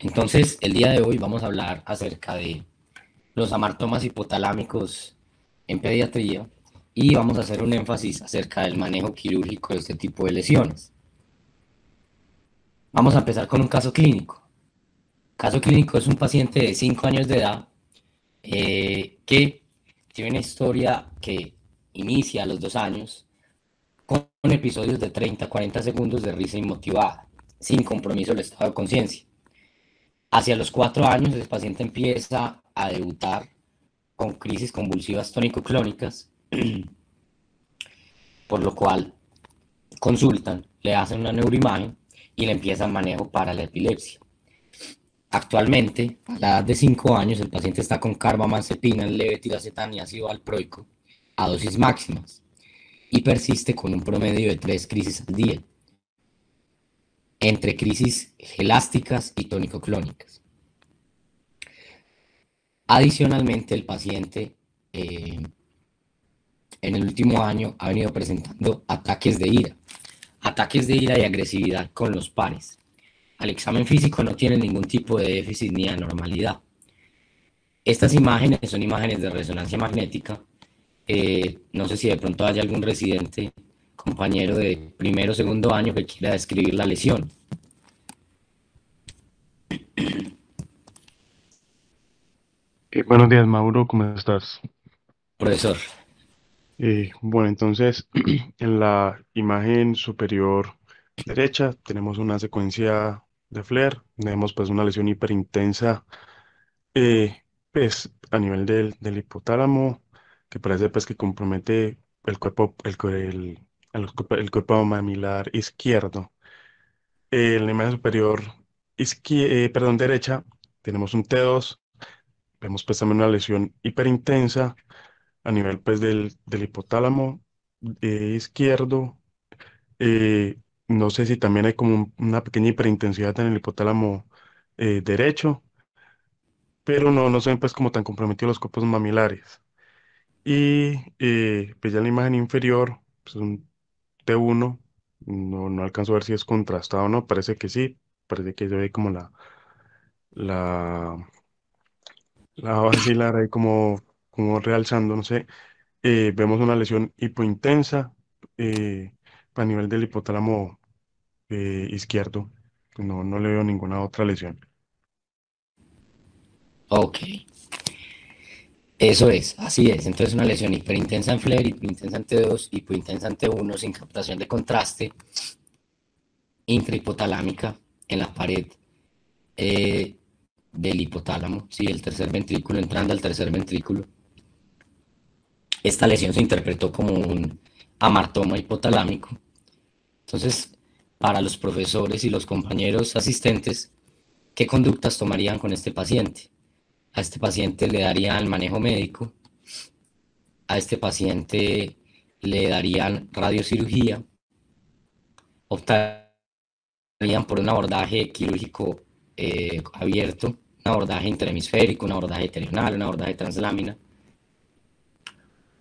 Entonces, el día de hoy vamos a hablar acerca de los amartomas hipotalámicos en pediatría y vamos a hacer un énfasis acerca del manejo quirúrgico de este tipo de lesiones. Vamos a empezar con un caso clínico. Caso clínico es un paciente de 5 años de edad que tiene una historia que inicia a los 2 años con episodios de 30 a 40 segundos de risa inmotivada, sin compromiso del estado de conciencia. Hacia los 4 años el paciente empieza a debutar con crisis convulsivas tónico-clónicas, por lo cual consultan, le hacen una neuroimagen y le empiezan manejo para la epilepsia. Actualmente, a la edad de 5 años, el paciente está con carbamazepina, levetiracetam y ácido valproico a dosis máximas y persiste con un promedio de 3 crisis al día, entre crisis gelásticas y tónico-clónicas. Adicionalmente, el paciente en el último año ha venido presentando ataques de ira y agresividad con los pares. Al examen físico no tiene ningún tipo de déficit ni anormalidad. Estas imágenes son imágenes de resonancia magnética. No sé si de pronto hay algún residente, compañero de primero o segundo año que quiera describir la lesión. Buenos días, Mauro, ¿cómo estás? Profesor. Bueno, entonces en la imagen superior derecha tenemos una secuencia de FLAIR, tenemos pues una lesión hiperintensa eh, pues a nivel del hipotálamo, que parece pues que compromete el cuerpo, el cuerpo mamilar izquierdo. En la imagen superior perdón, derecha tenemos un T2, vemos pues también una lesión hiperintensa a nivel pues del hipotálamo izquierdo. Eh, no sé si también hay como una pequeña hiperintensidad en el hipotálamo derecho, pero no se ven pues como tan comprometidos los cuerpos mamilares. Y pues ya en la imagen inferior, pues un T1, no alcanzo a ver si es contrastado o no, parece que sí, parece que se ve como la, la basilar ahí como realzando, no sé. Vemos una lesión hipointensa eh, a nivel del hipotálamo izquierdo. No le veo ninguna otra lesión. Ok, eso es, así es. Entonces una lesión hiperintensa en FLAIR, hiperintensa en T2, hipointensa en T1 sin captación de contraste, intrahipotalámica en la pared eh, del hipotálamo, ¿sí? El tercer ventrículo, entrando al tercer ventrículo. Esta lesión se interpretó como un amartoma hipotalámico. Entonces, para los profesores y los compañeros asistentes, ¿qué conductas tomarían con este paciente? A este paciente le darían el manejo médico, a este paciente le darían radiocirugía, optarían por un abordaje quirúrgico abierto, un abordaje interhemisférico, un abordaje terrenal, un abordaje translámina,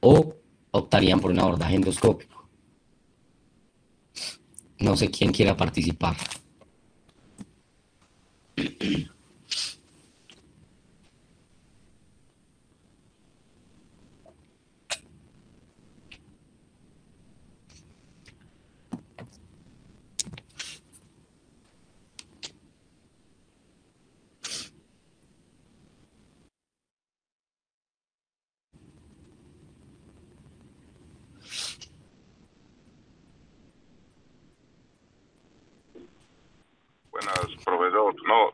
o optarían por un abordaje endoscópico. No sé quién quiera participar. Buenas, profesor. No,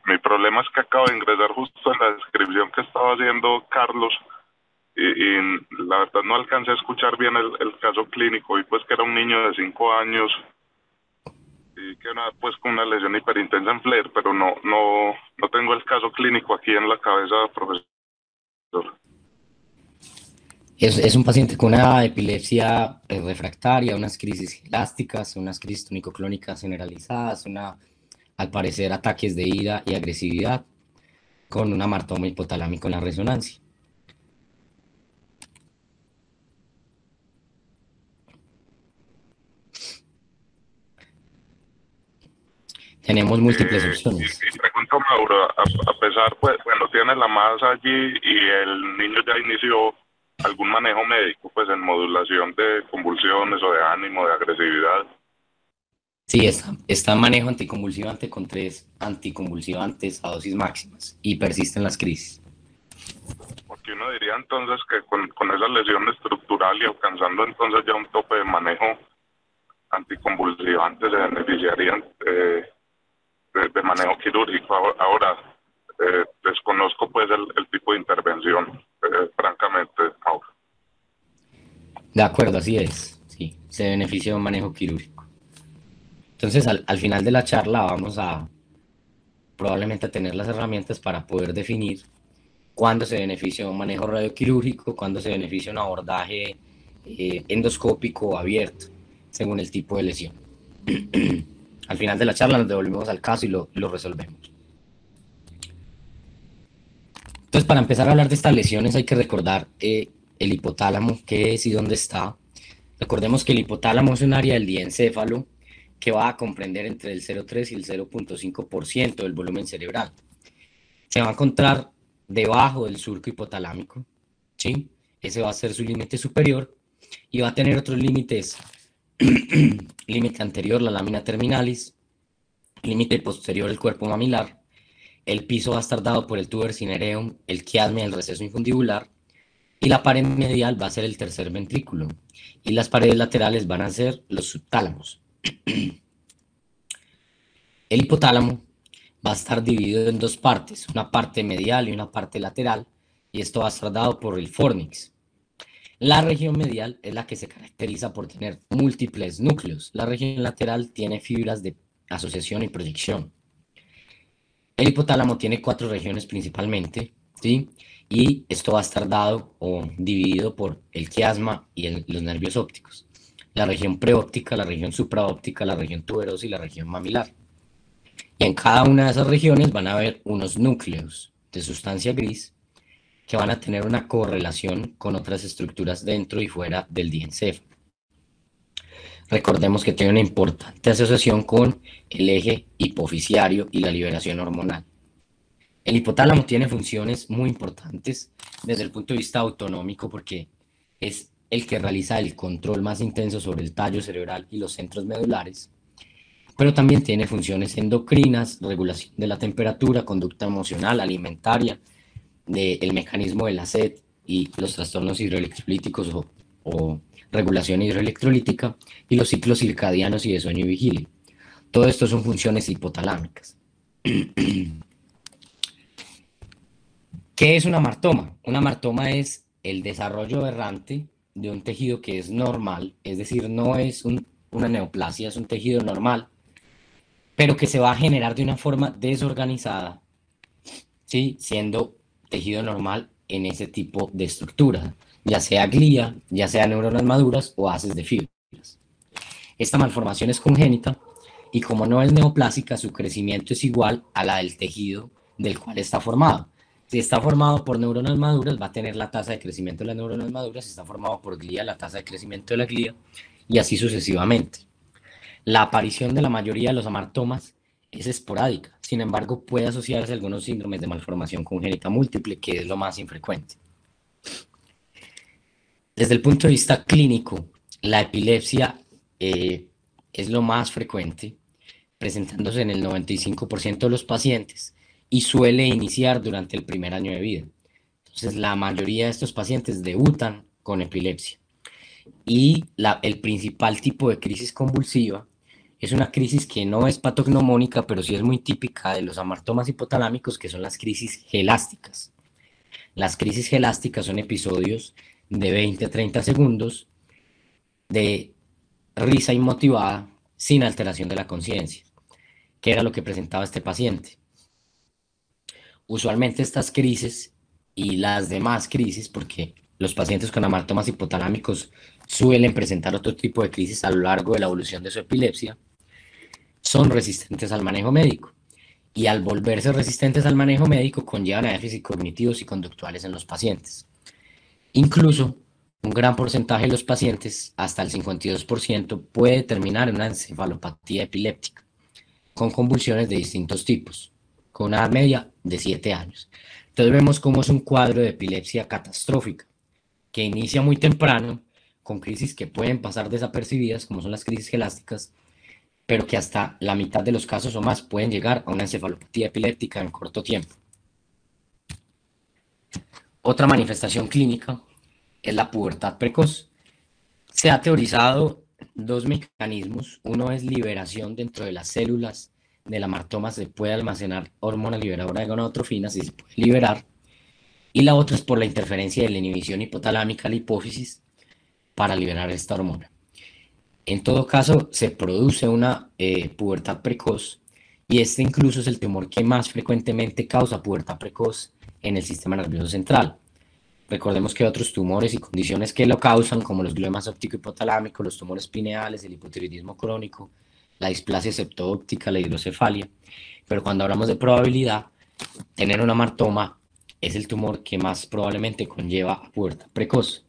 mi problema es que acabo de ingresar justo en la descripción que estaba haciendo Carlos y la verdad no alcancé a escuchar bien el caso clínico y pues que era un niño de 5 años y que era pues con una lesión hiperintensa en FLAIR, pero no tengo el caso clínico aquí en la cabeza, profesor. Es un paciente con una epilepsia refractaria, unas crisis elásticas, unas crisis tónico-clónicas generalizadas, al parecer ataques de ira y agresividad, con un amartoma hipotalámico en la resonancia. Tenemos múltiples Y opciones. pregunto, Mauro, a pesar, pues, bueno, tiene la masa allí y el niño ya inició algún manejo médico, pues en modulación de convulsiones o de ánimo, de agresividad. Sí, está en manejo anticonvulsivante con 3 anticonvulsivantes a dosis máximas y persisten las crisis. Porque uno diría entonces que con esa lesión estructural y alcanzando entonces ya un tope de manejo anticonvulsivante se beneficiarían de manejo quirúrgico. Ahora, desconozco pues el tipo de intervención, francamente, Mauro. De acuerdo, así es. Sí, se beneficia de un manejo quirúrgico. Entonces, al final de la charla vamos a probablemente a tener las herramientas para poder definir cuándo se beneficia de un manejo radioquirúrgico, cuándo se beneficia un abordaje endoscópico o abierto, según el tipo de lesión. Al final de la charla nos devolvemos al caso y lo resolvemos. Entonces, para empezar a hablar de estas lesiones hay que recordar el hipotálamo, qué es y dónde está. Recordemos que el hipotálamo es un área del diencéfalo que va a comprender entre el 0,3 y el 0,5% del volumen cerebral. Se va a encontrar debajo del surco hipotalámico, ¿sí? Ese va a ser su límite superior y va a tener otros límites, límite anterior, la lámina terminalis, límite posterior, el cuerpo mamilar, el piso va a estar dado por el tuber cinereum, el quiasma y el receso infundibular, y la pared medial va a ser el tercer ventrículo, y las paredes laterales van a ser los subtálamos. El hipotálamo va a estar dividido en 2 partes, una parte medial y una parte lateral, y esto va a estar dado por el fornix. La región medial es la que se caracteriza por tener múltiples núcleos. La región lateral tiene fibras de asociación y proyección. El hipotálamo tiene 4 regiones principalmente, ¿sí? Y esto va a estar dado o dividido por el quiasma y los nervios ópticos. La región preóptica, la región supraóptica, la región tuberosa y la región mamilar. Y en cada una de esas regiones van a haber unos núcleos de sustancia gris que van a tener una correlación con otras estructuras dentro y fuera del diencéfalo. Recordemos que tiene una importante asociación con el eje hipofisiario y la liberación hormonal. El hipotálamo tiene funciones muy importantes desde el punto de vista autonómico porque es el que realiza el control más intenso sobre el tallo cerebral y los centros medulares, pero también tiene funciones endocrinas, regulación de la temperatura, conducta emocional, alimentaria, el mecanismo de la sed y los trastornos hidroelectrolíticos o regulación hidroelectrolítica y los ciclos circadianos y de sueño y vigilia. Todo esto son funciones hipotalámicas. ¿Qué es una martoma? Una martoma es el desarrollo aberrante de un tejido que es normal, es decir, no es una neoplasia, es un tejido normal, pero que se va a generar de una forma desorganizada, ¿sí? Siendo tejido normal en ese tipo de estructura, ya sea glía, ya sea neuronas maduras o haces de fibras. Esta malformación es congénita y como no es neoplásica, su crecimiento es igual a la del tejido del cual está formado. Si está formado por neuronas maduras, va a tener la tasa de crecimiento de las neuronas maduras. Si está formado por glía, la tasa de crecimiento de la glía, y así sucesivamente. La aparición de la mayoría de los amartomas es esporádica. Sin embargo, puede asociarse a algunos síndromes de malformación congénita múltiple, que es lo más infrecuente. Desde el punto de vista clínico, la epilepsia es lo más frecuente, presentándose en el 95% de los pacientes, y suele iniciar durante el primer año de vida. Entonces, la mayoría de estos pacientes debutan con epilepsia. Y el principal tipo de crisis convulsiva es una crisis que no es patognomónica, pero sí es muy típica de los amartomas hipotalámicos, que son las crisis gelásticas. Las crisis gelásticas son episodios de 20 a 30 segundos de risa inmotivada sin alteración de la conciencia, que era lo que presentaba este paciente. Usualmente estas crisis y las demás crisis, porque los pacientes con amartomas hipotalámicos suelen presentar otro tipo de crisis a lo largo de la evolución de su epilepsia, son resistentes al manejo médico. Y al volverse resistentes al manejo médico conllevan a déficits cognitivos y conductuales en los pacientes. Incluso un gran porcentaje de los pacientes, hasta el 52%, puede terminar en una encefalopatía epiléptica, con convulsiones de distintos tipos, con una edad media de 7 años. Entonces vemos cómo es un cuadro de epilepsia catastrófica, que inicia muy temprano, con crisis que pueden pasar desapercibidas, como son las crisis gelásticas, pero que hasta la mitad de los casos o más pueden llegar a una encefalopatía epiléptica en corto tiempo. Otra manifestación clínica es la pubertad precoz. Se ha teorizado dos mecanismos. Uno es liberación dentro de las células del amartoma, se puede almacenar hormona liberadora de gonadotrofinas y se puede liberar. Y la otra es por la interferencia de la inhibición hipotalámica a la hipófisis para liberar esta hormona. En todo caso, se produce una pubertad precoz, y este incluso es el tumor que más frecuentemente causa pubertad precoz en el sistema nervioso central. Recordemos que hay otros tumores y condiciones que lo causan, como los gliomas óptico-hipotalámicos, los tumores pineales, el hipotiroidismo crónico, la displasia septo-óptica, la hidrocefalia. Pero cuando hablamos de probabilidad, tener un amartoma es el tumor que más probablemente conlleva pubertad precoz.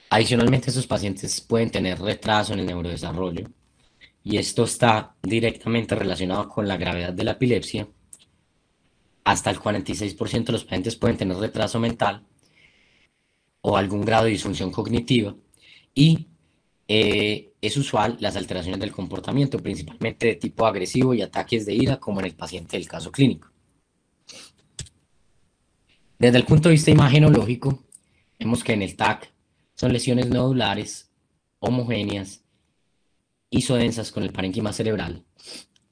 Adicionalmente, estos pacientes pueden tener retraso en el neurodesarrollo, y esto está directamente relacionado con la gravedad de la epilepsia. Hasta el 46% de los pacientes pueden tener retraso mental o algún grado de disfunción cognitiva, y es usual las alteraciones del comportamiento, principalmente de tipo agresivo y ataques de ira, como en el paciente del caso clínico. Desde el punto de vista imagenológico, vemos que en el TAC son lesiones nodulares, homogéneas, isodensas con el parénquima cerebral,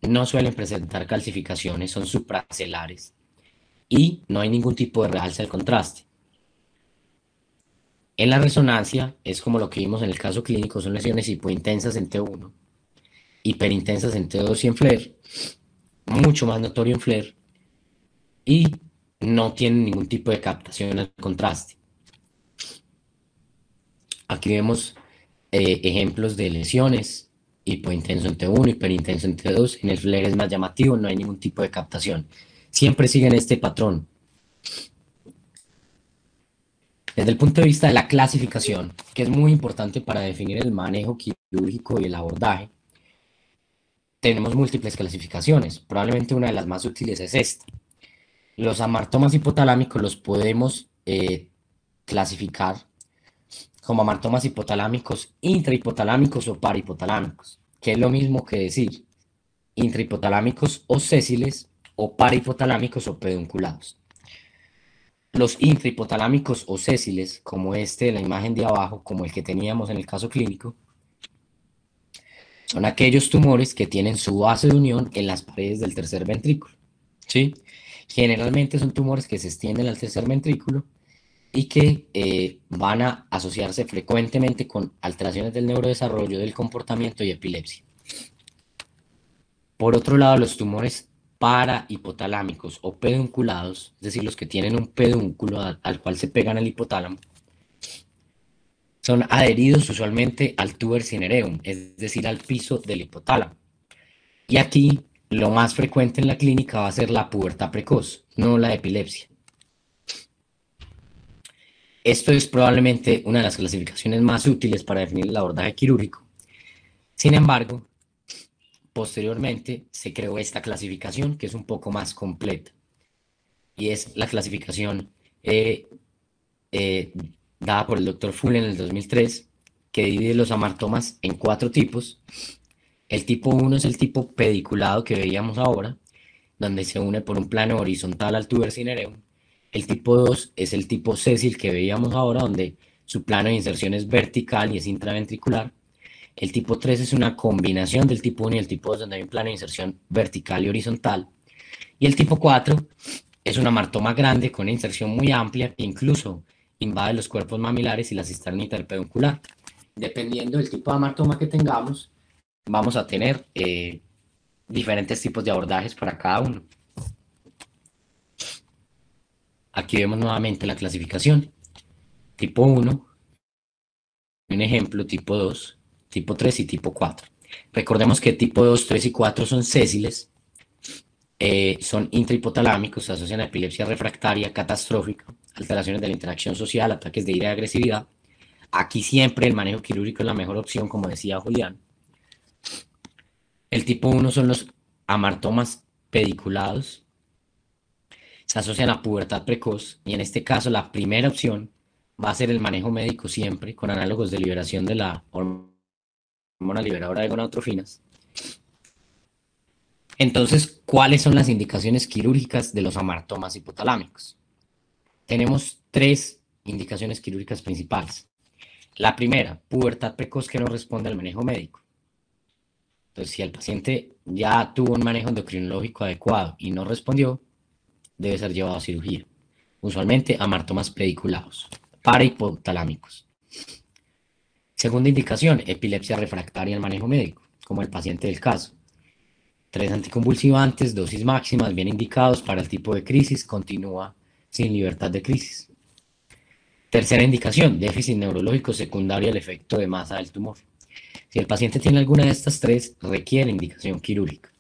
no suelen presentar calcificaciones, son supracelares y no hay ningún tipo de realce del contraste. En la resonancia es como lo que vimos en el caso clínico, son lesiones hipointensas en T1, hiperintensas en T2 y en FLAIR, mucho más notorio en FLAIR, y no tienen ningún tipo de captación al contraste. Aquí vemos ejemplos de lesiones, hipointenso en T1, hiperintenso en T2, en el FLAIR es más llamativo, no hay ningún tipo de captación. Siempre siguen este patrón. Desde el punto de vista de la clasificación, que es muy importante para definir el manejo quirúrgico y el abordaje, tenemos múltiples clasificaciones. Probablemente una de las más útiles es esta. Los amartomas hipotalámicos los podemos clasificar como amartomas hipotalámicos intrahipotalámicos o parahipotalámicos, que es lo mismo que decir intrahipotalámicos o sésiles o parahipotalámicos o pedunculados. Los intrahipotalámicos o sésiles, como este de la imagen de abajo, como el que teníamos en el caso clínico, son aquellos tumores que tienen su base de unión en las paredes del tercer ventrículo, ¿sí? Generalmente son tumores que se extienden al tercer ventrículo y que van a asociarse frecuentemente con alteraciones del neurodesarrollo, del comportamiento y epilepsia. Por otro lado, los tumores parahipotalámicos o pedunculados, es decir, los que tienen un pedúnculo al cual se pegan el hipotálamo, son adheridos usualmente al tuber cinereum, es decir, al piso del hipotálamo. Y aquí lo más frecuente en la clínica va a ser la pubertad precoz, no la epilepsia. Esto es probablemente una de las clasificaciones más útiles para definir el abordaje quirúrgico. Sin embargo, posteriormente se creó esta clasificación, que es un poco más completa, y es la clasificación dada por el Dr. Full en el 2003, que divide los amartomas en 4 tipos. El tipo 1 es el tipo pediculado que veíamos ahora, donde se une por un plano horizontal al tuber cinereum. El tipo 2 es el tipo sésil que veíamos ahora, donde su plano de inserción es vertical y es intraventricular. El tipo 3 es una combinación del tipo 1 y el tipo 2, donde hay un plano de inserción vertical y horizontal. Y el tipo 4 es un amartoma grande con una inserción muy amplia que incluso invade los cuerpos mamilares y la cisterna interpeduncular. Dependiendo del tipo de amartoma que tengamos, vamos a tener diferentes tipos de abordajes para cada uno. Aquí vemos nuevamente la clasificación. Tipo 1, un ejemplo, tipo 2, tipo 3 y tipo 4. Recordemos que tipo 2, 3 y 4 son sésiles, son intrahipotalámicos, se asocian a epilepsia refractaria catastrófica, alteraciones de la interacción social, ataques de ira y agresividad. Aquí siempre el manejo quirúrgico es la mejor opción, como decía Julián. El tipo 1 son los amartomas pediculados se asocian a pubertad precoz y en este caso la primera opción va a ser el manejo médico siempre con análogos de liberación de la hormona liberadora de gonadotrofinas. Entonces, ¿cuáles son las indicaciones quirúrgicas de los amartomas hipotalámicos? Tenemos 3 indicaciones quirúrgicas principales. La primera, pubertad precoz que no responde al manejo médico. Entonces, si el paciente ya tuvo un manejo endocrinológico adecuado y no respondió, debe ser llevado a cirugía. Usualmente amartomas pediculados, parahipotalámicos. Segunda indicación, epilepsia refractaria al manejo médico, como el paciente del caso. 3 anticonvulsivantes, dosis máximas, bien indicados para el tipo de crisis, continúa sin libertad de crisis. Tercera indicación, déficit neurológico secundario al efecto de masa del tumor. Si el paciente tiene alguna de estas 3, requiere indicación quirúrgica.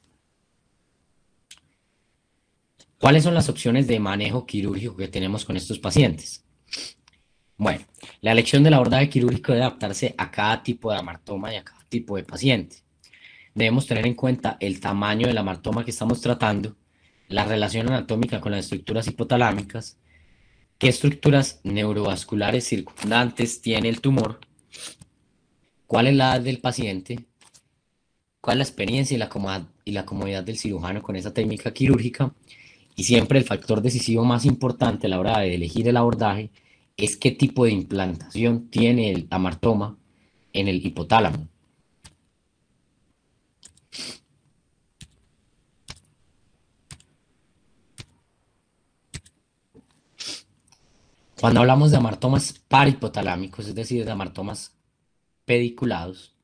¿Cuáles son las opciones de manejo quirúrgico que tenemos con estos pacientes? Bueno, la elección del abordaje quirúrgico debe adaptarse a cada tipo de amartoma y a cada tipo de paciente. Debemos tener en cuenta el tamaño del amartoma que estamos tratando, la relación anatómica con las estructuras hipotalámicas, qué estructuras neurovasculares circundantes tiene el tumor, cuál es la edad del paciente, cuál es la experiencia y la comodidad del cirujano con esa técnica quirúrgica, y siempre el factor decisivo más importante a la hora de elegir el abordaje es qué tipo de implantación tiene el amartoma en el hipotálamo. Cuando hablamos de amartomas parahipotalámicos, es decir, de amartomas pediculados,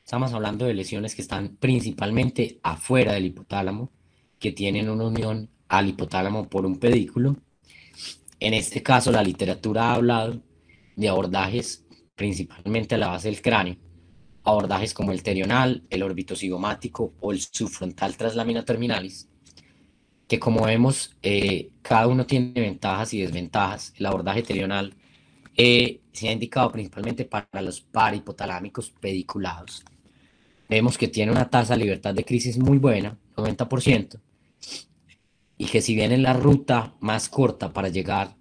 estamos hablando de lesiones que están principalmente afuera del hipotálamo, que tienen una unión al hipotálamo por un pedículo. En este caso, la literatura ha hablado de abordajes principalmente a la base del cráneo, abordajes como el terional, el orbitocigomático o el subfrontal tras lámina terminalis, que como vemos, cada uno tiene ventajas y desventajas. El abordaje terional se ha indicado principalmente para los parahipotalámicos pediculados. Vemos que tiene una tasa de libertad de crisis muy buena, 90%, y que si bien es la ruta más corta para llegar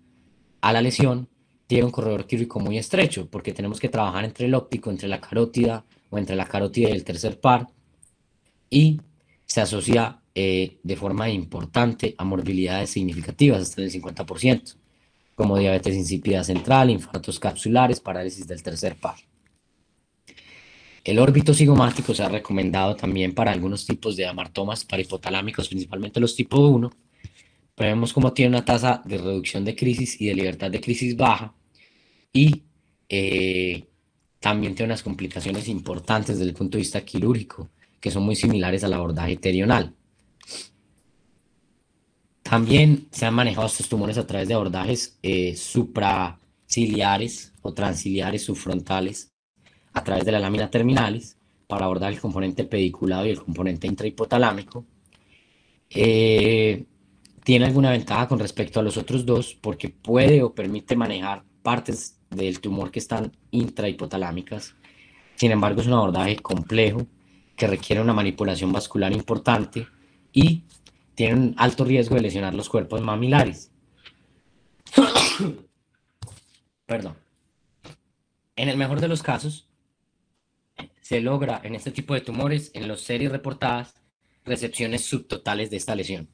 a la lesión, tiene un corredor quirúrgico muy estrecho, porque tenemos que trabajar entre el óptico, entre la carótida o entre la carótida y el tercer par, y se asocia de forma importante a morbilidades significativas, hasta del 50%, como diabetes insípida central, infartos capsulares, parálisis del tercer par. El órbito cigomático se ha recomendado también para algunos tipos de amartomas parahipotalámicos, principalmente los tipo 1, pero vemos cómo tiene una tasa de reducción de crisis y de libertad de crisis baja, y también tiene unas complicaciones importantes desde el punto de vista quirúrgico, que son muy similares al abordaje terional. También se han manejado estos tumores a través de abordajes supraciliares o transciliares subfrontales a través de la lámina terminalis para abordar el componente pediculado y el componente intrahipotalámico. Tiene alguna ventaja con respecto a los otros dos porque puede o permite manejar partes del tumor que están intrahipotalámicas. Sin embargo, es un abordaje complejo que requiere una manipulación vascular importante y tiene un alto riesgo de lesionar los cuerpos mamilares. Perdón. En el mejor de los casos, se logra en este tipo de tumores, en las series reportadas, resecciones subtotales de esta lesión.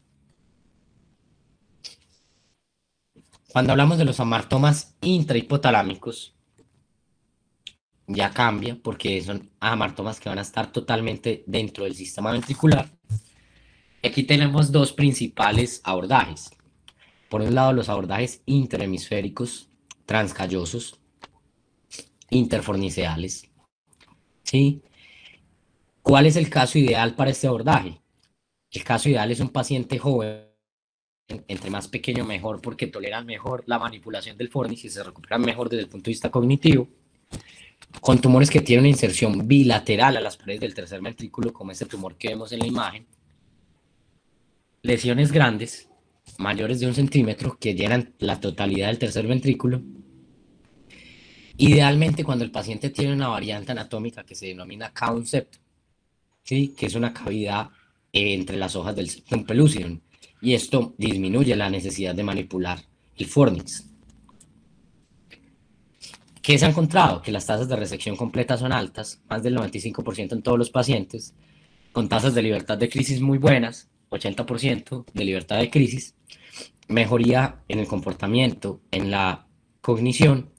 Cuando hablamos de los amartomas intrahipotalámicos, ya cambia porque son amartomas que van a estar totalmente dentro del sistema ventricular. Aquí tenemos 2 principales abordajes. Por un lado, los abordajes interhemisféricos, transcallosos, interforniceales. ¿Sí? ¿Cuál es el caso ideal para este abordaje? El caso ideal es un paciente joven, entre más pequeño mejor, porque toleran mejor la manipulación del fornix y se recuperan mejor desde el punto de vista cognitivo, con tumores que tienen una inserción bilateral a las paredes del tercer ventrículo, como este tumor que vemos en la imagen, lesiones grandes, mayores de 1 centímetro, que llenan la totalidad del tercer ventrículo. Idealmente cuando el paciente tiene una variante anatómica que se denomina K1 septum, ¿sí? Que es una cavidad entre las hojas del septum pellucidum, y esto disminuye la necesidad de manipular el fornix. ¿Qué se ha encontrado? Que las tasas de resección completa son altas, más del 95% en todos los pacientes, con tasas de libertad de crisis muy buenas, 80% de libertad de crisis, mejoría en el comportamiento, en la cognición.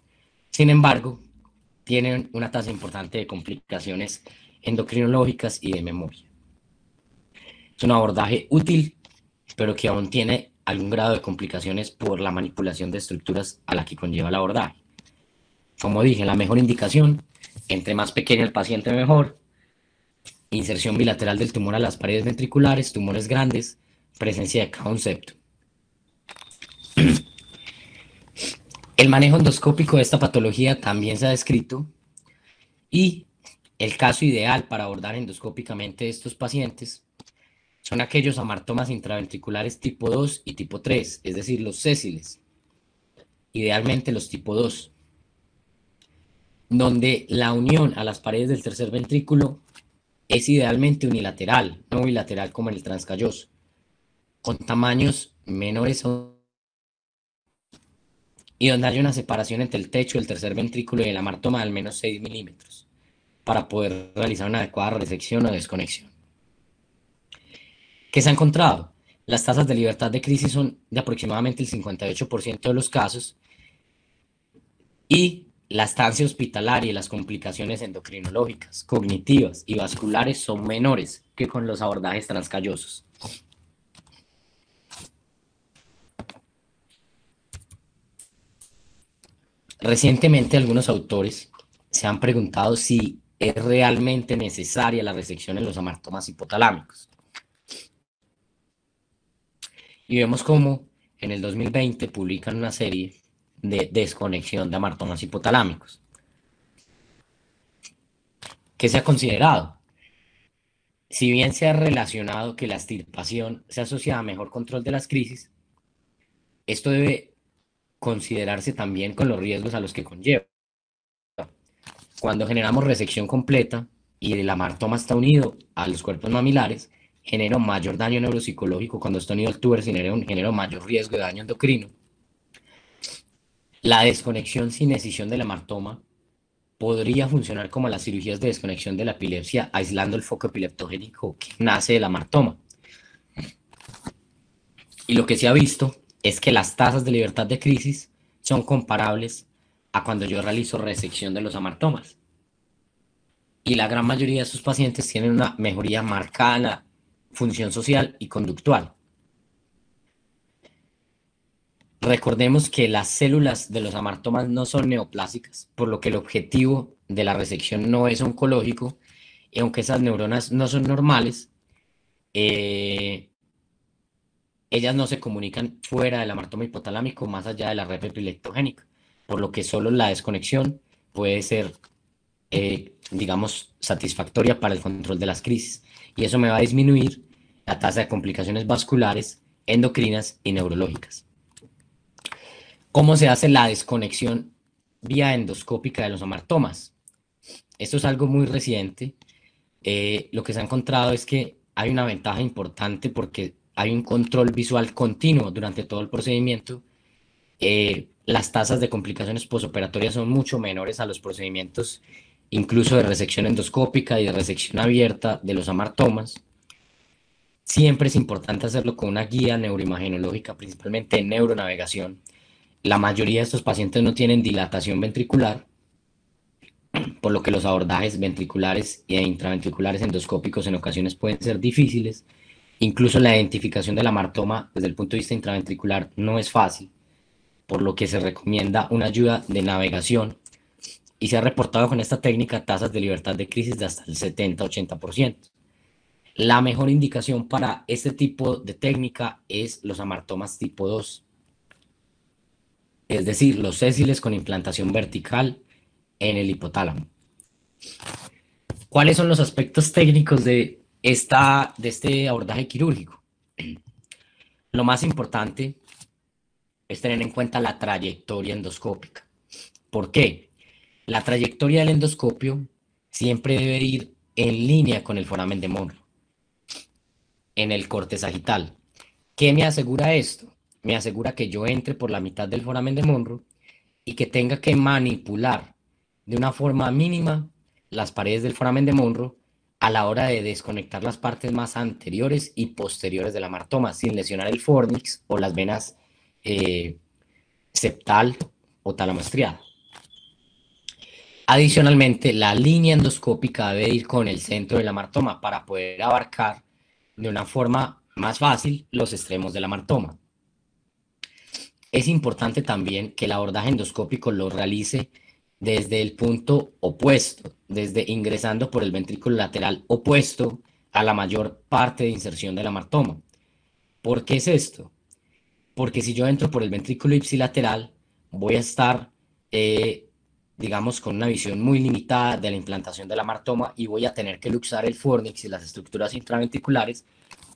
Sin embargo, tienen una tasa importante de complicaciones endocrinológicas y de memoria. Es un abordaje útil, pero que aún tiene algún grado de complicaciones por la manipulación de estructuras a la que conlleva el abordaje. Como dije, la mejor indicación, entre más pequeño el paciente mejor, inserción bilateral del tumor a las paredes ventriculares, tumores grandes, presencia de concepto. El manejo endoscópico de esta patología también se ha descrito, y el caso ideal para abordar endoscópicamente estos pacientes son aquellos amartomas intraventriculares tipo 2 y tipo 3, es decir, los sésiles, idealmente los tipo 2, donde la unión a las paredes del tercer ventrículo es idealmente unilateral, no bilateral como en el transcalloso, con tamaños menores y donde haya una separación entre el techo del tercer ventrículo y el amartoma de al menos 6 milímetros para poder realizar una adecuada resección o desconexión. ¿Qué se ha encontrado? Las tasas de libertad de crisis son de aproximadamente el 58% de los casos, y la estancia hospitalaria y las complicaciones endocrinológicas, cognitivas y vasculares son menores que con los abordajes transcallosos. Recientemente algunos autores se han preguntado si es realmente necesaria la resección en los amartomas hipotalámicos. Y vemos cómo en el 2020 publican una serie de desconexión de amartomas hipotalámicos. ¿Qué se ha considerado? Si bien se ha relacionado que la extirpación se asocia a mejor control de las crisis, esto debe considerarse también con los riesgos a los que conlleva. Cuando generamos resección completa y el amartoma está unido a los cuerpos mamilares, genera un mayor daño neuropsicológico. Cuando está unido al tuber, genera un mayor riesgo de daño endocrino. La desconexión sin escisión del amartoma podría funcionar como las cirugías de desconexión de la epilepsia, aislando el foco epileptogénico que nace del amartoma. Y lo que se ha visto es que las tasas de libertad de crisis son comparables a cuando yo realizo resección de los amartomas. Y la gran mayoría de estos pacientes tienen una mejoría marcada en la función social y conductual. Recordemos que las células de los amartomas no son neoplásicas, por lo que el objetivo de la resección no es oncológico, y aunque esas neuronas no son normales, ellas no se comunican fuera del amartoma hipotalámico más allá de la red epileptogénica, por lo que solo la desconexión puede ser, digamos, satisfactoria para el control de las crisis, y eso me va a disminuir la tasa de complicaciones vasculares, endocrinas y neurológicas. ¿Cómo se hace la desconexión vía endoscópica de los amartomas? Esto es algo muy reciente. Lo que se ha encontrado es que hay una ventaja importante porque hay un control visual continuo durante todo el procedimiento. Las tasas de complicaciones posoperatorias son mucho menores a los procedimientos incluso de resección endoscópica y de resección abierta de los amartomas. Siempre es importante hacerlo con una guía neuroimagenológica, principalmente en neuronavegación. La mayoría de estos pacientes no tienen dilatación ventricular, por lo que los abordajes ventriculares e intraventriculares endoscópicos en ocasiones pueden ser difíciles. Incluso la identificación del amartoma desde el punto de vista intraventricular no es fácil, por lo que se recomienda una ayuda de navegación, y se ha reportado con esta técnica tasas de libertad de crisis de hasta el 70-80%. La mejor indicación para este tipo de técnica es los amartomas tipo 2, es decir, los sésiles con implantación vertical en el hipotálamo. ¿Cuáles son los aspectos técnicos de este abordaje quirúrgico? Lo más importante es tener en cuenta la trayectoria endoscópica. ¿Por qué? La trayectoria del endoscopio siempre debe ir en línea con el foramen de Monro. en el corte sagital. ¿Qué me asegura esto? Me asegura que yo entre por la mitad del foramen de Monro y que tenga que manipular de una forma mínima las paredes del foramen de Monro a la hora de desconectar las partes más anteriores y posteriores de la martoma sin lesionar el fornix o las venas septal o tálamo estriado. Adicionalmente, la línea endoscópica debe ir con el centro de la martoma para poder abarcar de una forma más fácil los extremos de la martoma. Es importante también que el abordaje endoscópico lo realice desde el punto opuesto, desde ingresando por el ventrículo lateral opuesto a la mayor parte de inserción de la martoma. ¿Por qué es esto? Porque si yo entro por el ventrículo ipsilateral, voy a estar, digamos, con una visión muy limitada de la implantación de la martoma y voy a tener que luxar el fornix y las estructuras intraventriculares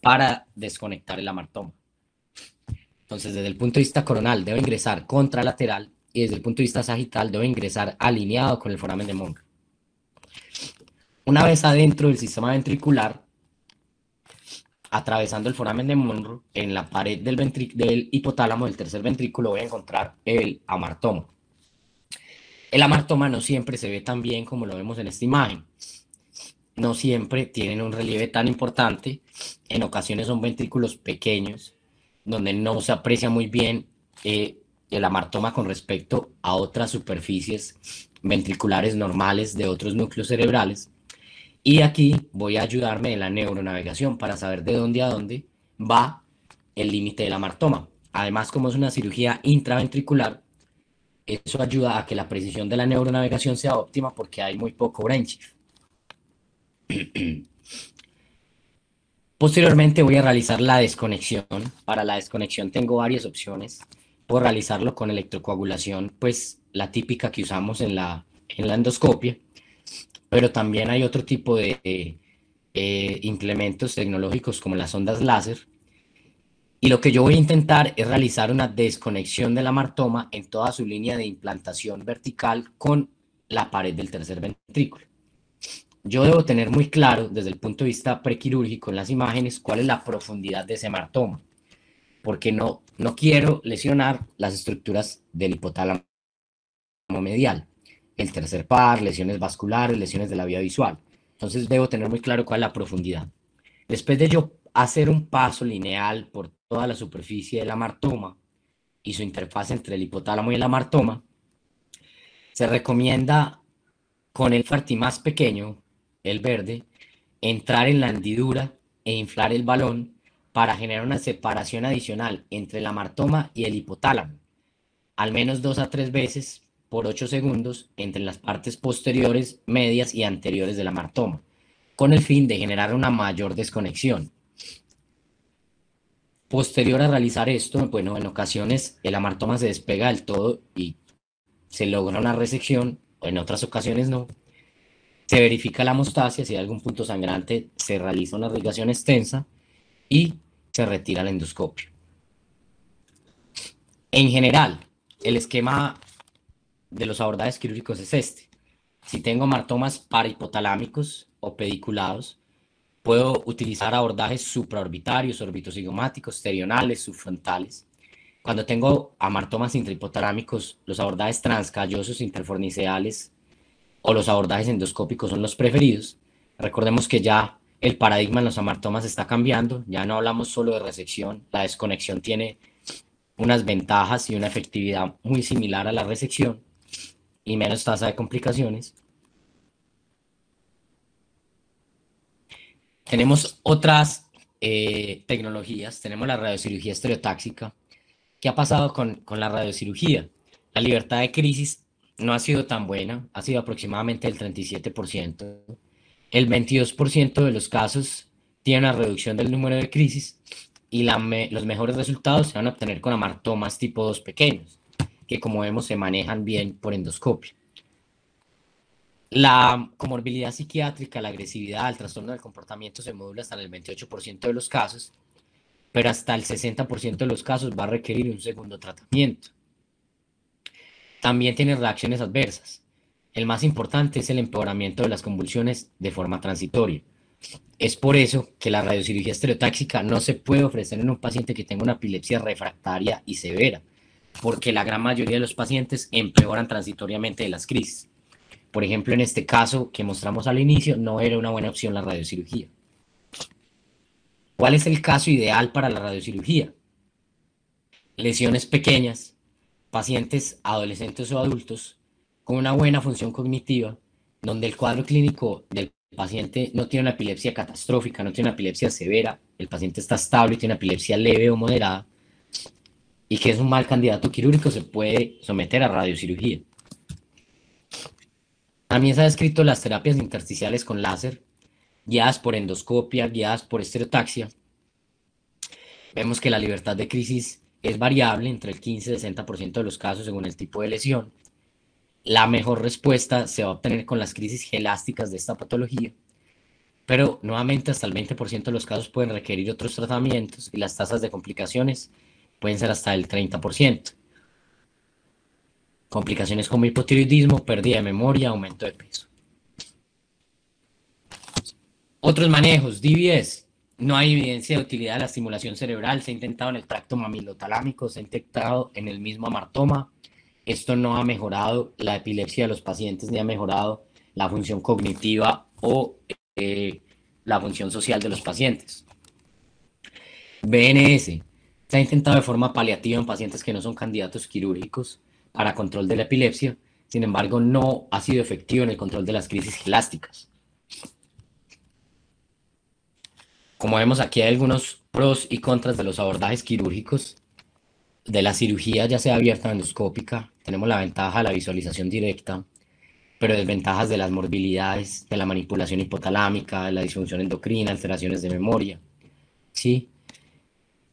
para desconectar el amartoma. Entonces, desde el punto de vista coronal, debo ingresar contralateral y desde el punto de vista sagital, debo ingresar alineado con el foramen de Monro. Una vez adentro del sistema ventricular, atravesando el foramen de Monro, en la pared del hipotálamo del tercer ventrículo voy a encontrar el amartoma. El amartoma no siempre se ve tan bien como lo vemos en esta imagen. No siempre tienen un relieve tan importante. En ocasiones son ventrículos pequeños, donde no se aprecia muy bien el amartoma con respecto a otras superficies ventriculares normales de otros núcleos cerebrales. Y aquí voy a ayudarme en la neuronavegación para saber de dónde a dónde va el límite del amartoma. Además, como es una cirugía intraventricular, eso ayuda a que la precisión de la neuronavegación sea óptima porque hay muy poco brain shift. Posteriormente voy a realizar la desconexión. Para la desconexión tengo varias opciones. Puedo realizarlo con electrocoagulación, pues la típica que usamos en la endoscopia, pero también hay otro tipo de implementos tecnológicos como las ondas láser. Y lo que yo voy a intentar es realizar una desconexión del amartoma en toda su línea de implantación vertical con la pared del tercer ventrículo. Yo debo tener muy claro desde el punto de vista prequirúrgico en las imágenes cuál es la profundidad de ese amartoma, porque no quiero lesionar las estructuras del hipotálamo medial, el tercer par, lesiones vasculares, lesiones de la vía visual. Entonces debo tener muy claro cuál es la profundidad. Después de yo hacer un paso lineal por toda la superficie del amartoma y su interfaz entre el hipotálamo y el amartoma, se recomienda con el farti más pequeño, el verde, entrar en la hendidura e inflar el balón para generar una separación adicional entre el amartoma y el hipotálamo, al menos 2 a 3 veces por 8 segundos entre las partes posteriores, medias y anteriores del amartoma, con el fin de generar una mayor desconexión. Posterior a realizar esto, bueno, en ocasiones el amartoma se despega del todo y se logra una resección, o en otras ocasiones no. Se verifica la hemostasia, si hay algún punto sangrante, se realiza una irrigación extensa y se retira el endoscopio. En general, el esquema de los abordajes quirúrgicos es este. Si tengo amartomas parahipotalámicos o pediculados, puedo utilizar abordajes supraorbitarios, orbitocigomáticos, terionales, subfrontales. Cuando tengo amartomas intrahipotalámicos, los abordajes transcallosos interforniceales o los abordajes endoscópicos son los preferidos. Recordemos que ya el paradigma en los amartomas está cambiando, ya no hablamos solo de resección, la desconexión tiene unas ventajas y una efectividad muy similar a la resección y menos tasa de complicaciones. Tenemos otras tecnologías, tenemos la radiocirugía estereotáxica. ¿Qué ha pasado con la radiocirugía? La libertad de crisis no ha sido tan buena, ha sido aproximadamente el 37%. El 22% de los casos tiene una reducción del número de crisis y los mejores resultados se van a obtener con amartomas tipo 2 pequeños, que como vemos se manejan bien por endoscopio. La comorbilidad psiquiátrica, la agresividad, el trastorno del comportamiento se modula hasta en el 28% de los casos, pero hasta el 60% de los casos va a requerir un segundo tratamiento. También tiene reacciones adversas. El más importante es el empeoramiento de las convulsiones de forma transitoria. Es por eso que la radiocirugía estereotáxica no se puede ofrecer en un paciente que tenga una epilepsia refractaria y severa, porque la gran mayoría de los pacientes empeoran transitoriamente de las crisis. Por ejemplo, en este caso que mostramos al inicio, no era una buena opción la radiocirugía. ¿Cuál es el caso ideal para la radiocirugía? Lesiones pequeñas, pacientes adolescentes o adultos con una buena función cognitiva, donde el cuadro clínico del paciente no tiene una epilepsia catastrófica, no tiene una epilepsia severa, el paciente está estable y tiene una epilepsia leve o moderada, y que es un mal candidato quirúrgico, se puede someter a radiocirugía. También se ha descrito las terapias intersticiales con láser, guiadas por endoscopia, guiadas por estereotaxia. Vemos que la libertad de crisis es variable entre el 15 y 60% de los casos según el tipo de lesión. La mejor respuesta se va a obtener con las crisis gelásticas de esta patología, pero nuevamente hasta el 20% de los casos pueden requerir otros tratamientos y las tasas de complicaciones pueden ser hasta el 30%. Complicaciones como hipotiroidismo, pérdida de memoria, aumento de peso. Otros manejos, DBS. No hay evidencia de utilidad de la estimulación cerebral. Se ha intentado en el tracto mamilotalámico, se ha intentado en el mismo amartoma. Esto no ha mejorado la epilepsia de los pacientes, ni ha mejorado la función cognitiva o la función social de los pacientes. BNS. Se ha intentado de forma paliativa en pacientes que no son candidatos quirúrgicos para control de la epilepsia. Sin embargo, no ha sido efectivo en el control de las crisis gelásticas. Como vemos aquí hay algunos pros y contras de los abordajes quirúrgicos, de la cirugía ya sea abierta o endoscópica. Tenemos la ventaja de la visualización directa, pero desventajas de las morbilidades, de la manipulación hipotalámica, de la disfunción endocrina, alteraciones de memoria. ¿Sí?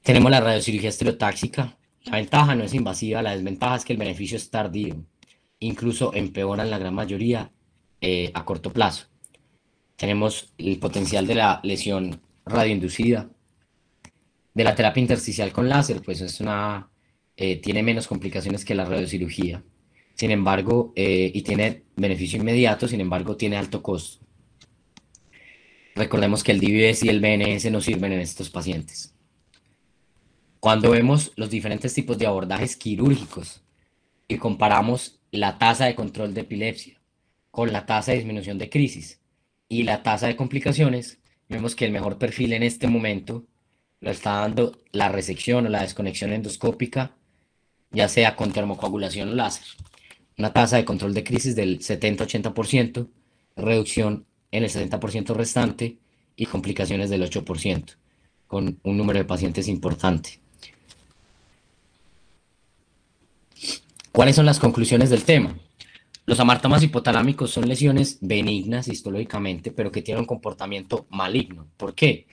Tenemos la radiocirugía estereotáxica. La ventaja no es invasiva, la desventaja es que el beneficio es tardío. Incluso empeoran la gran mayoría a corto plazo. Tenemos el potencial de la lesión radioinducida, de la terapia intersticial con láser, pues es tiene menos complicaciones que la radiocirugía. Sin embargo, y tiene beneficio inmediato, sin embargo, tiene alto costo. Recordemos que el DBS y el BNS no sirven en estos pacientes. Cuando vemos los diferentes tipos de abordajes quirúrgicos y comparamos la tasa de control de epilepsia con la tasa de disminución de crisis y la tasa de complicaciones, vemos que el mejor perfil en este momento lo está dando la resección o la desconexión endoscópica, ya sea con termocoagulación o láser. Una tasa de control de crisis del 70-80%, reducción en el 70% restante y complicaciones del 8%, con un número de pacientes importante. ¿Cuáles son las conclusiones del tema? Los amartomas hipotalámicos son lesiones benignas histológicamente, pero que tienen un comportamiento maligno. ¿Por qué?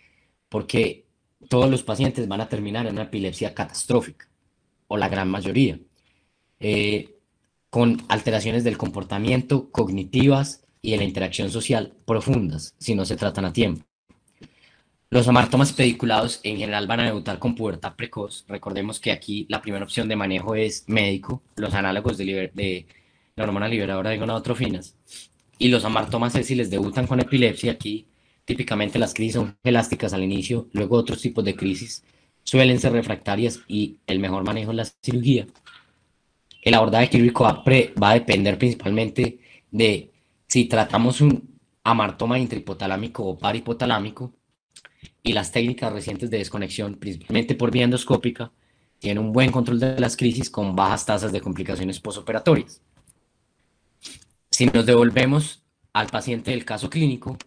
Porque todos los pacientes van a terminar en una epilepsia catastrófica, o la gran mayoría, con alteraciones del comportamiento cognitivas y de la interacción social profundas, si no se tratan a tiempo. Los amartomas pediculados en general van a debutar con pubertad precoz. Recordemos que aquí la primera opción de manejo es médico, los análogos de la hormona liberadora de gonadotrofinas. Y los amartomas sesiles debutan con epilepsia. Aquí típicamente las crisis son elásticas al inicio, luego otros tipos de crisis suelen ser refractarias y el mejor manejo es la cirugía. El abordaje quirúrgico va a depender principalmente de si tratamos un amartoma intrahipotalámico o parahipotalámico, y las técnicas recientes de desconexión, principalmente por vía endoscópica, tienen un buen control de las crisis con bajas tasas de complicaciones postoperatorias. Si nos devolvemos al paciente del caso clínico,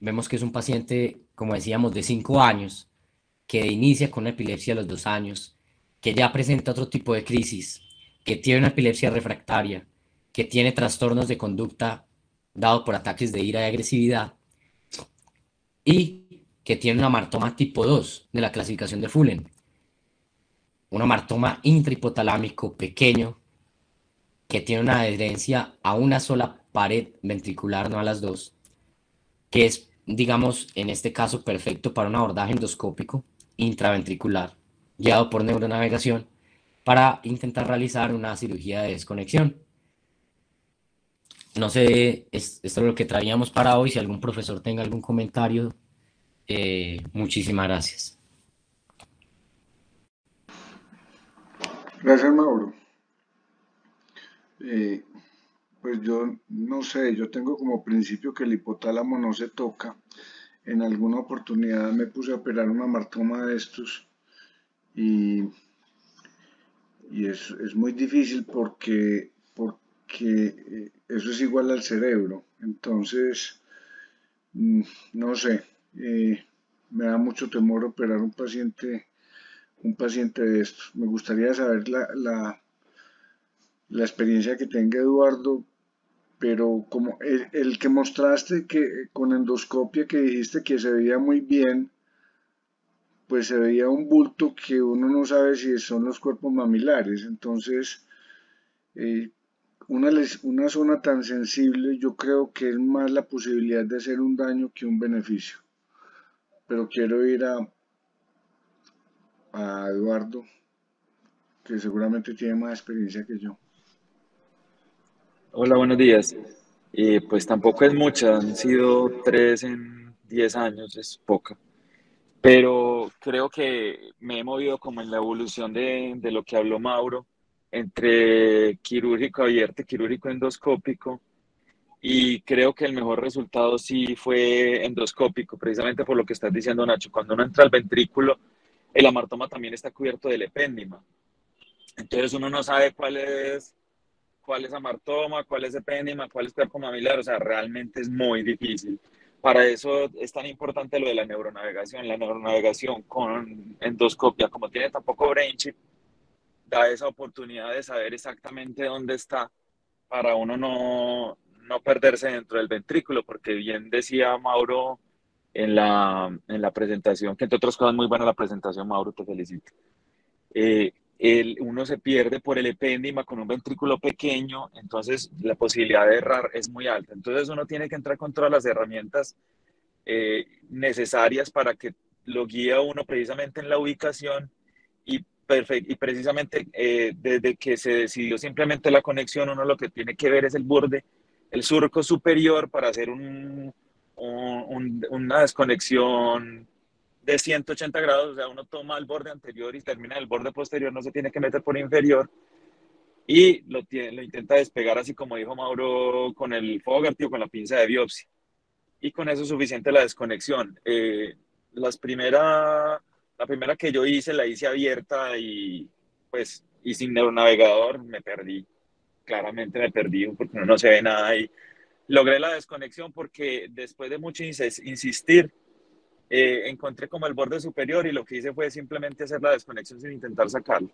vemos que es un paciente, como decíamos, de 5 años, que inicia con una epilepsia a los 2 años, que ya presenta otro tipo de crisis, que tiene una epilepsia refractaria, que tiene trastornos de conducta dado por ataques de ira y agresividad, y que tiene un amartoma tipo 2 de la clasificación de Fullen, un amartoma intrahipotalámico pequeño, que tiene una adherencia a una sola pared ventricular, no a las dos, que es, digamos, en este caso perfecto para un abordaje endoscópico intraventricular, guiado por neuronavegación, para intentar realizar una cirugía de desconexión. No sé, esto es lo que traíamos para hoy. Si algún profesor tenga algún comentario, muchísimas gracias. Gracias, Mauro. Eh, pues yo no sé, yo tengo como principio que el hipotálamo no se toca. En alguna oportunidad me puse a operar una martoma de estos y, y es muy difícil porque eso es igual al cerebro. Entonces, no sé, me da mucho temor operar un paciente de estos. Me gustaría saber la experiencia que tenga Eduardo, pero como el que mostraste que con endoscopia que dijiste que se veía muy bien, pues se veía un bulto que uno no sabe si son los cuerpos mamilares. Entonces, eh, una zona tan sensible, yo creo que es más la posibilidad de hacer un daño que un beneficio. Pero quiero ir a Eduardo, que seguramente tiene más experiencia que yo. Hola, buenos días. Pues tampoco es mucha, han sido 3 en 10 años, es poca. Pero creo que me he movido como en la evolución de lo que habló Mauro, entre quirúrgico abierto y quirúrgico endoscópico, y creo que el mejor resultado sí fue endoscópico, precisamente por lo que estás diciendo, Nacho. Cuando uno entra al ventrículo, el amartoma también está cubierto del epéndima. Entonces uno no sabe cuál es amartoma, cuál es epéndima, cuál es cuerpo mamilar, o sea, realmente es muy difícil. Para eso es tan importante lo de la neuronavegación. La neuronavegación con endoscopia, como tiene tampoco brain chip, da esa oportunidad de saber exactamente dónde está para uno no perderse dentro del ventrículo, porque bien decía Mauro en la presentación, que entre otras cosas muy buena la presentación, Mauro, te felicito. Uno se pierde por el epéndima con un ventrículo pequeño, entonces la posibilidad de errar es muy alta. Entonces uno tiene que entrar con todas las herramientas necesarias para que lo guíe a uno precisamente en la ubicación y precisamente desde que se decidió simplemente la conexión, uno lo que tiene que ver es el borde, el surco superior para hacer una desconexión de 180 grados, o sea, uno toma el borde anterior y termina el borde posterior, no se tiene que meter por inferior y lo intenta despegar así como dijo Mauro con el Fogarty o con la pinza de biopsia. Y con eso es suficiente la desconexión. Las primera, la primera que yo hice la hice abierta y pues y sin neuronavegador me perdí, claramente me perdí porque no se ve nada y logré la desconexión porque después de mucho insistir, encontré como el borde superior y lo que hice fue simplemente hacer la desconexión sin intentar sacarlo.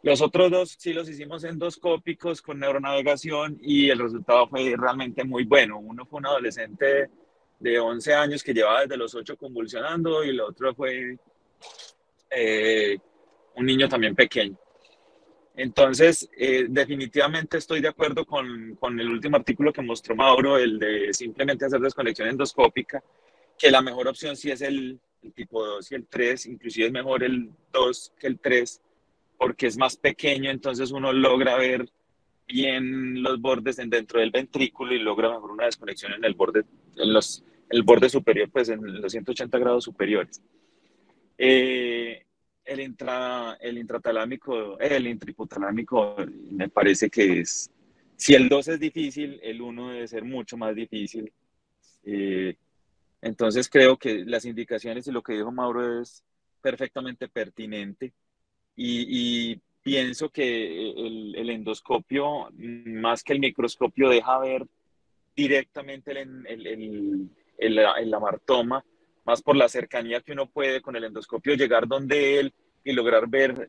Los otros dos sí los hicimos endoscópicos con neuronavegación y el resultado fue realmente muy bueno. Uno fue un adolescente de 11 años que llevaba desde los 8 convulsionando y el otro fue eh, un niño también pequeño. Entonces, definitivamente estoy de acuerdo con el último artículo que mostró Mauro, el de simplemente hacer desconexión endoscópica, que la mejor opción sí es el tipo 2 y el 3, inclusive es mejor el 2 que el 3, porque es más pequeño, entonces uno logra ver bien los bordes dentro del ventrículo y logra mejor una desconexión en el borde, el borde superior, pues en los 180 grados superiores. Eh, el intratalámico, el intrahipotalámico, me parece que es, si el 2 es difícil, el 1 debe ser mucho más difícil. Eh, entonces creo que las indicaciones y lo que dijo Mauro es perfectamente pertinente y pienso que el endoscopio, más que el microscopio, deja ver directamente el amartoma, más por la cercanía que uno puede con el endoscopio llegar donde él y lograr ver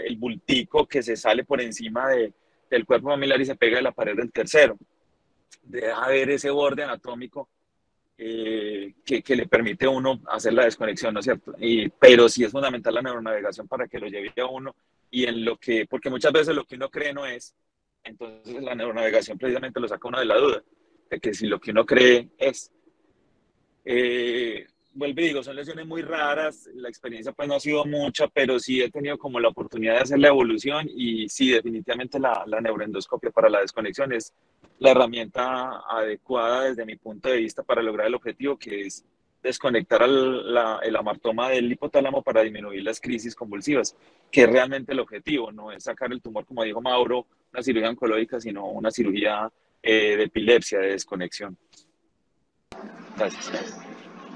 el bultico que se sale por encima del cuerpo mamilar y se pega a la pared del tercero. Deja ver ese borde anatómico que le permite a uno hacer la desconexión, ¿no es cierto? Pero sí es fundamental la neuronavegación para que lo lleve a uno y en lo que, porque muchas veces lo que uno cree no es, entonces la neuronavegación precisamente lo saca uno de la duda, de que si lo que uno cree es. Vuelvo y digo, son lesiones muy raras, la experiencia pues no ha sido mucha, pero sí he tenido como la oportunidad de hacer la evolución y sí, definitivamente la neuroendoscopia para la desconexión es la herramienta adecuada desde mi punto de vista para lograr el objetivo, que es desconectar el amartoma del hipotálamo para disminuir las crisis convulsivas, que es realmente el objetivo, no es sacar el tumor, como dijo Mauro, una cirugía oncológica, sino una cirugía de epilepsia, de desconexión. Gracias.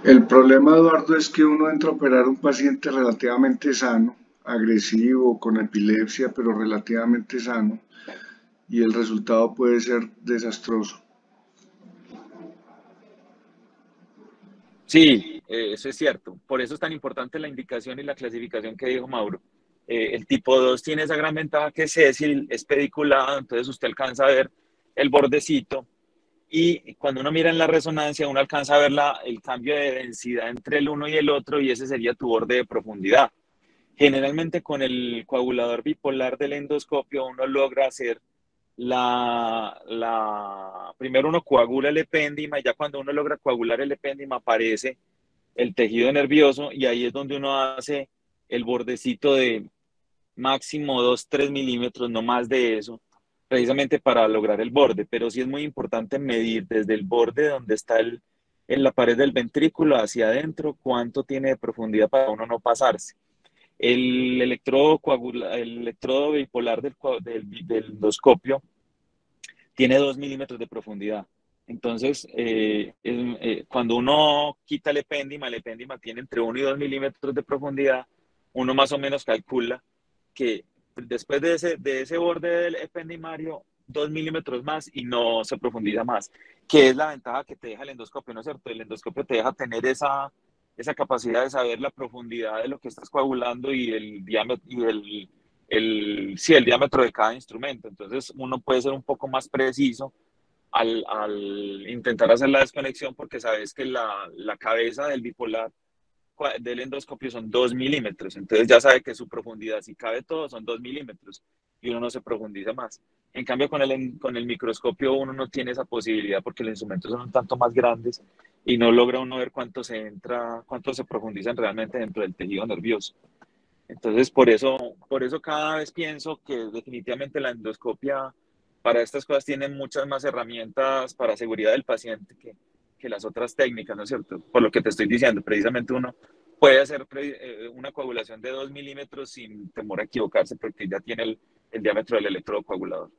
El problema, Eduardo, es que uno entra a operar a un paciente relativamente sano, agresivo, con epilepsia, pero relativamente sano, y el resultado puede ser desastroso. Sí, eso es cierto. Por eso es tan importante la indicación y la clasificación que dijo Mauro. El tipo 2 tiene esa gran ventaja que es sésil, es pediculado, entonces usted alcanza a ver el bordecito, y cuando uno mira en la resonancia uno alcanza a ver el cambio de densidad entre el uno y el otro, y ese sería tu borde de profundidad. Generalmente con el coagulador bipolar del endoscopio uno logra hacer primero uno coagula el epéndima, y ya cuando uno logra coagular el epéndima aparece el tejido nervioso, y ahí es donde uno hace el bordecito de máximo 2-3 milímetros, no más de eso, precisamente para lograr el borde. Pero sí es muy importante medir desde el borde donde está en la pared del ventrículo hacia adentro cuánto tiene de profundidad para uno no pasarse. El electrodo bipolar del endoscopio tiene 2 milímetros de profundidad. Entonces, cuando uno quita el epéndima tiene entre 1 y 2 milímetros de profundidad. Uno más o menos calcula que después de ese borde del ependimario, 2 milímetros más y no se profundiza más, que es la ventaja que te deja el endoscopio, ¿no es cierto? El endoscopio te deja tener esa capacidad de saber la profundidad de lo que estás coagulando y el diámetro, y el diámetro de cada instrumento. Entonces uno puede ser un poco más preciso al intentar hacer la desconexión, porque sabes que la cabeza del bipolar del endoscopio son 2 milímetros, entonces ya sabe que su profundidad, si cabe todo, son 2 milímetros, y uno no se profundiza más. En cambio, con el microscopio uno no tiene esa posibilidad, porque los instrumentos son un tanto más grandes y no logra uno ver cuánto se profundizan realmente dentro del tejido nervioso. Entonces, por eso cada vez pienso que definitivamente la endoscopia para estas cosas tiene muchas más herramientas para seguridad del paciente que las otras técnicas, ¿no es cierto? Por lo que te estoy diciendo, precisamente uno puede hacer una coagulación de 2 milímetros sin temor a equivocarse, porque ya tiene el diámetro del electrodo coagulador.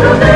Nosotros